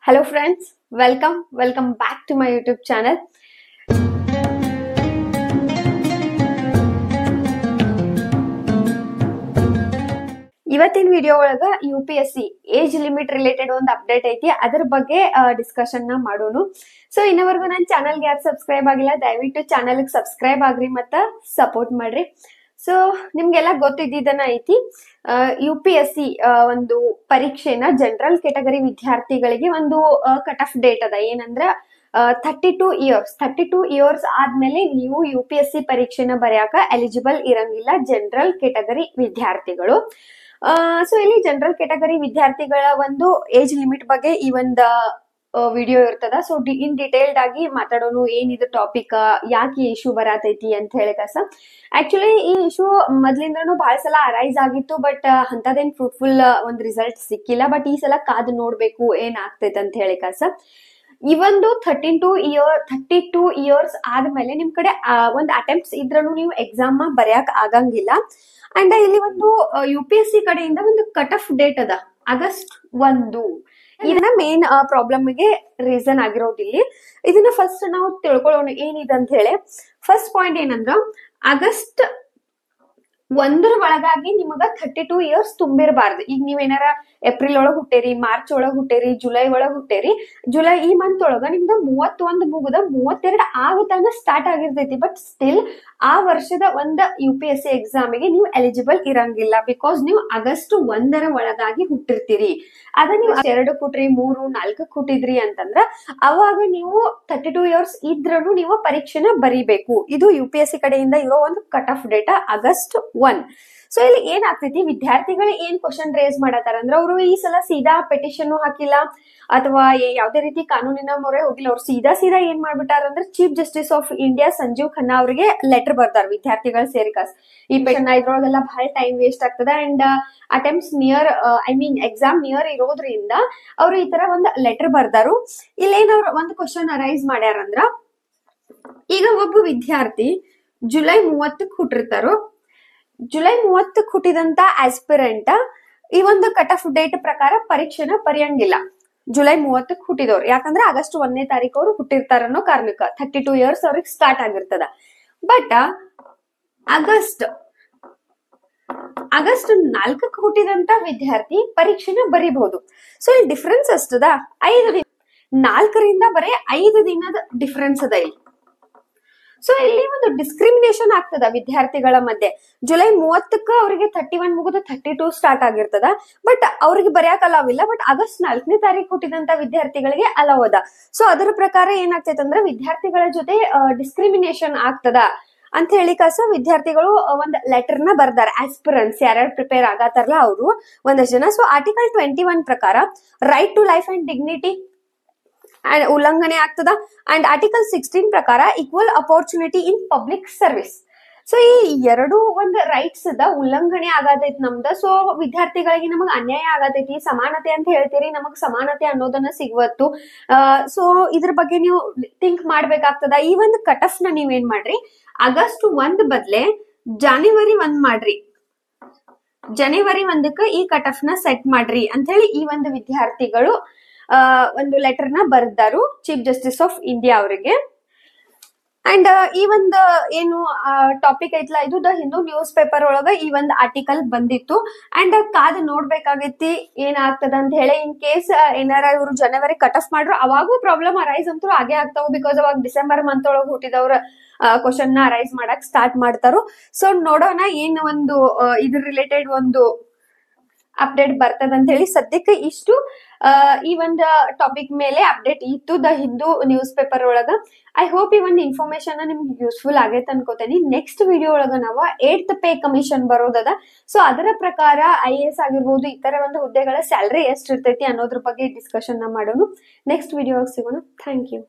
Hello friends, welcome back to my YouTube channel. ಇವತ್ತಿನ video ಒಳಗ UPSC age limit related ಒಂದು update ಐತಿ, ಅದರ ಬಗ್ಗೆ ಡಿಸ್ಕಷನ್ ನ ಮಾಡೋನು. ಸೊ ಇನ್ನವರೆಗೂ ನನ್ನ ಚಾನಲ್ಗೆ ಯಾರು ಸಬ್ಸ್ಕ್ರೈಬ್ ಆಗಿಲ್ಲ, ದಯವಿಟ್ಟು ಚಾನಲ್ಗೆ ಸಬ್ಸ್ಕ್ರೈಬ್ ಆಗ್ರಿ ಮತ್ತ ಸಪೋರ್ಟ್ ಮಾಡ್ರಿ. ಸೊ ನಿಮ್ಗೆಲ್ಲ ಗೊತ್ತಿದ್ದನ ಐತಿ, UPSC ಒಂದು ಪರೀಕ್ಷೆನ ಜನರಲ್ ಕೆಟಗರಿ ವಿದ್ಯಾರ್ಥಿಗಳಿಗೆ ಒಂದು ಕಟ್ ಆಫ್ ಡೇಟ್ ಅದ. ಏನಂದ್ರ 32 ಇಯರ್ಸ್ ಆದ್ಮೇಲೆ ನೀವು UPSC ಪರೀಕ್ಷೆನ ಬರೆಯಾಕ ಎಲಿಜಿಬಲ್ ಇರಂಗಿಲ್ಲ ಜನರಲ್ ಕೆಟಗರಿ ವಿದ್ಯಾರ್ಥಿಗಳು. ಸೊ ಇಲ್ಲಿ ಜನರಲ್ ಕೆಟಗರಿ ವಿದ್ಯಾರ್ಥಿಗಳ ಒಂದು ಏಜ್ ಲಿಮಿಟ್ ಬಗ್ಗೆ ಈ ಒಂದು ವಿಡಿಯೋ ಇರ್ತದ. ಸೊ ಇನ್ ಡಿಟೇಲ್ಡ್ ಆಗಿ ಮಾತಾಡೋನು, ಏನಿದು ಟಾಪಿಕ್, ಯಾಕೆ ಈ ಇಶ್ಯೂ ಬರತೈತಿ ಅಂತ ಹೇಳಿ ಕಸ. ಆಕ್ಚುಲಿ ಈ ಇಶ್ಯೂ ಮೊದ್ಲಿಂದನೂ ಬಹಳ ಸಲ ಅರೈಸ್ ಆಗಿತ್ತು, ಬಟ್ ಅಂತದೇನ್ ಫ್ರೂಟ್ಫುಲ್ ಒಂದ್ ರಿಸಲ್ಟ್ ಸಿಕ್ಕಿಲ್ಲ. ಬಟ್ ಈ ಸಲ ಕಾದು ನೋಡ್ಬೇಕು ಏನ್ ಆಗ್ತೈತೆ ಅಂತ ಹೇಳಿ ಕಸ. ಈ ಒಂದು 32 ಇಯರ್ಸ್ ಆದ್ಮೇಲೆ ನಿಮ್ ಕಡೆ ಒಂದ್ ಅಟೆಂಪ್ಟ್ಸ್ ಇದ್ರೂ ನೀವು ಎಕ್ಸಾಮ್ ಬರೆಯಕ್ ಆಗಂಗಿಲ್ಲ. ಅಂಡ್ ಇಲ್ಲಿ ಒಂದು UPSC ಕಡೆಯಿಂದ ಒಂದು ಕಟ್ ಆಫ್ ಡೇಟ್ ಅದ, August 1. ಇದನ್ನ ಮೇನ್ ಪ್ರಾಬ್ಲಮ್ ಗೆ ರೀಸನ್ ಆಗಿರೋದಿಲ್ಲಿ. ಇದನ್ನ ಫಸ್ಟ್ ನಾವು ತಿಳ್ಕೊಳ್ಳೋಣ ಏನಿದೆ ಅಂತ ಹೇಳಿ. ಫಸ್ಟ್ ಪಾಯಿಂಟ್ ಏನಂದ್ರ, August 1 ಒಳಗಾಗಿ ನಿಮಗ 32 ಇಯರ್ಸ್ ತುಂಬಿರಬಾರ್ದು. ಈಗ ನೀವೇನಾರ ಏಪ್ರಿಲ್ ಒಳಗ್ ಹುಟ್ಟೇರಿ, ಮಾರ್ಚ್ ಒಳಗ್ ಹುಟ್ಟೇರಿ, ಜುಲೈ ಒಳಗ್ ಹುಟ್ಟೇರಿ, ಜುಲೈ ಈ ಮಂತ್ ಒಳಗ ನಿಮ್ದ 31 ಮುಗಿದ 32 ಆಗತನ ಸ್ಟಾರ್ಟ್ ಆಗಿರ್ತೈತಿ. ಬಟ್ ಸ್ಟಿಲ್ ಆ ವರ್ಷದ ಒಂದ್ UPSC ಎಕ್ಸಾಮಿಗೆ ನೀವು ಎಲಿಜಿಬಲ್ ಇರಂಗಿಲ್ಲ, ಬಿಕಾಸ್ ನೀವು August 1 ಒಳಗಾಗಿ ಹುಟ್ಟಿರ್ತೀರಿ. ಅದ ನೀವು 2 ಹುಟ್ರಿ, 3, 4 ಹುಟ್ಟಿದ್ರಿ ಅಂತಂದ್ರ ಅವಾಗ ನೀವು 32 ಇಯರ್ಸ್ ಇದ್ರೂ ನೀವು ಪರೀಕ್ಷೆನ ಬರಿಬೇಕು. ಇದು UPSC ಕಡೆಯಿಂದ ಇರೋ ಒಂದು cut off data August 1. So ಇಲ್ಲಿ ಏನಾಗ್ತೈತಿ, ವಿದ್ಯಾರ್ಥಿಗಳು ಏನ್ ಕ್ವಶನ್ ರೇಸ್ ಮಾಡತಾರ ಅಂದ್ರ, ಅವರು ಈ ಸಲ ಸೀದಾ ಪೆಟಿಷನ್ ಹಾಕಿಲ್ಲ ಅಥವಾ ಯಾವ್ದೇ ರೀತಿ ಕಾನೂನಿನ ಮೊರೆ ಹೋಗಿಲ್ಲ. ಅವ್ರು ಸೀದಾ ಏನ್ ಮಾಡ್ಬಿಟ್ಟಾರ ಅಂದ್ರೆ, chief justice of India Sanjeev Khanna ಅವರಿಗೆ ಲೆಟರ್ ಬರ್ದಾರ ವಿದ್ಯಾರ್ಥಿಗಳು ಸೇರಿಕಾಸ್. ಈ ಪೆಟಿಷನ್ ಇದ್ರೊಳಗೆಲ್ಲ ಬಹಳ ಟೈಮ್ ವೇಸ್ಟ್ ಆಗ್ತದ. And attempts near exam near ಇರೋದ್ರಿಂದ ಅವ್ರು ಈ ತರ ಒಂದ್ ಲೆಟರ್ ಬರ್ದಾರು. ಇಲ್ಲೇನವ್ರು ಒಂದ್ ಕ್ವಶನ್ ಅರೈಸ್ ಮಾಡ್ಯಾರಂದ್ರ, ಈಗ ಒಬ್ಬ ವಿದ್ಯಾರ್ಥಿ ಜುಲೈ 30 ಹುಟ್ಟಿರ್ತಾರೋ, ಜುಲೈ 30 ಹುಟ್ಟಿದಂತ ಆಸ್ಪಿರೆಂಟ್ ಈ ಒಂದು ಕಟ್ ಆಫ್ ಡೇಟ್ ಪ್ರಕಾರ ಪರೀಕ್ಷೆನ ಬರೆಯಂಗಿಲ್ಲ. ಜುಲೈ 30 ಹುಟ್ಟಿದವ್ರು, ಯಾಕಂದ್ರೆ August 1 ಅವ್ರು ಹುಟ್ಟಿರ್ತಾರ ಅನ್ನೋ ಕಾರಣಕ್ಕ 32 ಇಯರ್ಸ್ ಅವ್ರಿಗೆ ಸ್ಟಾರ್ಟ್ ಆಗಿರ್ತದ. ಬಟ್ ಆಗಸ್ಟ್ 4 ಹುಟ್ಟಿದಂತ ವಿದ್ಯಾರ್ಥಿ ಪರೀಕ್ಷೆನ ಬರೀಬಹುದು. ಸೊ ಇಲ್ಲಿ ಡಿಫ್ರೆನ್ಸ್ ಅಷ್ಟದ 5 ದಿನ, 4ರಿಂದ ಬರೀ 5 ದಿನದ ಡಿಫ್ರೆನ್ಸ್ ಅದ ಇಲ್ಲಿ. ಸೊ ಇಲ್ಲಿ ಒಂದು ಡಿಸ್ಕ್ರಿಮಿನೇಷನ್ ಆಗ್ತದ ವಿದ್ಯಾರ್ಥಿಗಳ ಮಧ್ಯೆ. ಜುಲೈ 30 ಅವರಿಗೆ 31 ಮುಗಿದು 32 ಸ್ಟಾರ್ಟ್ ಆಗಿರ್ತದ, ಬಟ್ ಅವ್ರಿಗೆ ಬರೆಯಕ್ ಅಲಾವ್ ಇಲ್ಲ. ಬಟ್ August 4 ಹುಟ್ಟಿದಂತ ವಿದ್ಯಾರ್ಥಿಗಳಿಗೆ ಅಲಾವ್ ಅದ. ಸೊ ಅದರ ಪ್ರಕಾರ ಏನಾಗ್ತೈತೆ ಅಂದ್ರೆ, ವಿದ್ಯಾರ್ಥಿಗಳ ಜೊತೆ ಡಿಸ್ಕ್ರಿಮಿನೇಷನ್ ಆಗ್ತದ ಅಂತ ಹೇಳಿ ಕಸ ವಿದ್ಯಾರ್ಥಿಗಳು ಒಂದ್ ಲೆಟರ್ ನ ಬರ್ದಾರ. ಆಸ್ಪಿರೆಂಟ್ಸ್ ಯಾರ್ಯಾರು ಪ್ರಿಪೇರ್ ಆಗತ್ತಾರಲ್ಲ ಅವರು ಒಂದಷ್ಟು ಜನ. ಸೊ ಆರ್ಟಿಕಲ್ 21 ಪ್ರಕಾರ right to life and dignity ಉಲ್ಲಂಘನೆ ಆಗ್ತದ. ಅಂಡ್ ಆರ್ಟಿಕಲ್ 16 ಪ್ರಕಾರ equal opportunity in public service. So ಈ ಎರಡು ಒಂದು ರೈಟ್ಸ್ ದ ಉಲ್ಲಂಘನೆ ಆಗತೈತಿ ನಮ್ದ. ಸೊ ವಿದ್ಯಾರ್ಥಿಗಳಿಗೆ ನಮಗ್ ಅನ್ಯಾಯ ಆಗತೈತಿ. ಸಮಾನತೆ ಅಂತ ಹೇಳ್ತೀರಿ, ನಮಗ್ ಸಮಾನತೆ ಅನ್ನೋದನ್ನ ಸಿಗುವತ್ತು. ಸೊ ಇದ್ರ ಬಗ್ಗೆ ನೀವು ಥಿಂಕ್ ಮಾಡ್ಬೇಕಾಗ್ತದ. ಈ ಒಂದು ಕಟ್ ಆಫ್ ನ ನೀವೇನ್ ಮಾಡ್ರಿ, August 1 ಬದ್ಲೆ January 1 ಮಾಡ್ರಿ. January 1 ಈ ಕಟ್ ಆಫ್ ನ ಸೆಟ್ ಮಾಡ್ರಿ ಅಂತ ಹೇಳಿ ಈ ಒಂದು ವಿದ್ಯಾರ್ಥಿಗಳು ಒಂದು ಲೆಟರ್ ನ ಬರ್ದಾರು ಚೀಫ್ ಜಸ್ಟಿಸ್ ಆಫ್ ಇಂಡಿಯಾ ಅವರಿಗೆ. ಅಂಡ್ ಈ ಒಂದು ಏನು ಟಾಪಿಕ್ ಐತ್ಲಾ, ಇದು ದ ಹಿಂದೂ ನ್ಯೂಸ್ ಪೇಪರ್ ಒಳಗ ಈ ಒಂದು ಆರ್ಟಿಕಲ್ ಬಂದಿತ್ತು. ಅಂಡ್ ಕಾದು ನೋಡ್ಬೇಕಾಗೈತಿ ಏನಾಗ್ತದ ಅಂತ ಹೇಳಿ. ಇನ್ ಕೇಸ್ ಏನಾರ ಇವರು ಜನವರಿ ಕಟ್ ಆಫ್ ಮಾಡ್ರು, ಅವಾಗೂ ಪ್ರಾಬ್ಲಮ್ ಅರೈಸ್ ಅಂತೂ ಆಗೇ ಆಗ್ತಾವ. ಬಿಕಾಸ್ ಅವಾಗ ಡಿಸೆಂಬರ್ ಮಂತ್ ಒಳಗೆ ಹುಟ್ಟಿದವ್ರ ಕ್ವಶನ್ ನ ಅರೈಸ್ ಮಾಡಕ್ ಸ್ಟಾರ್ಟ್ ಮಾಡ್ತಾರು. ಸೊ ನೋಡೋಣ ಏನ್ ಒಂದು ಇದ್ರ ರಿಲೇಟೆಡ್ ಒಂದು ಅಪ್ಡೇಟ್ ಬರ್ತದ ಅಂತ ಹೇಳಿ. ಸದ್ಯಕ್ಕೆ ಇಷ್ಟು ಈ ಒಂದು ಟಾಪಿಕ್ ಮೇಲೆ ಅಪ್ಡೇಟ್ ಇತ್ತು ದ ಹಿಂದೂ ನ್ಯೂಸ್ ಪೇಪರ್ ಒಳಗ. ಐ ಹೋಪ್ ಈ ಒಂದು ಇನ್ಫಾರ್ಮೇಶನ್ ನಿಮ್ಗೆ ಯೂಸ್ಫುಲ್ ಆಗೈತೆ ಅನ್ಕೋತೇನಿ. ನೆಕ್ಸ್ಟ್ ವಿಡಿಯೋ ಒಳಗ ನಾವು 8th ಪೇ ಕಮಿಷನ್ ಬರೋದದ. ಸೊ ಅದರ ಪ್ರಕಾರ IAS ಆಗಿರ್ಬೋದು, ಇತರ ಒಂದು ಹುದ್ದೆಗಳ ಸ್ಯಾಲರಿ ಎಷ್ಟು ಇರ್ತೈತಿ ಅನ್ನೋದ್ರ ಬಗ್ಗೆ ಡಿಸ್ಕಷನ್ ಮಾಡೋಣ. ನೆಕ್ಸ್ಟ್ ವಿಡಿಯೋ ಒಳಗೆ ಸಿಗೋಣ. Thank you.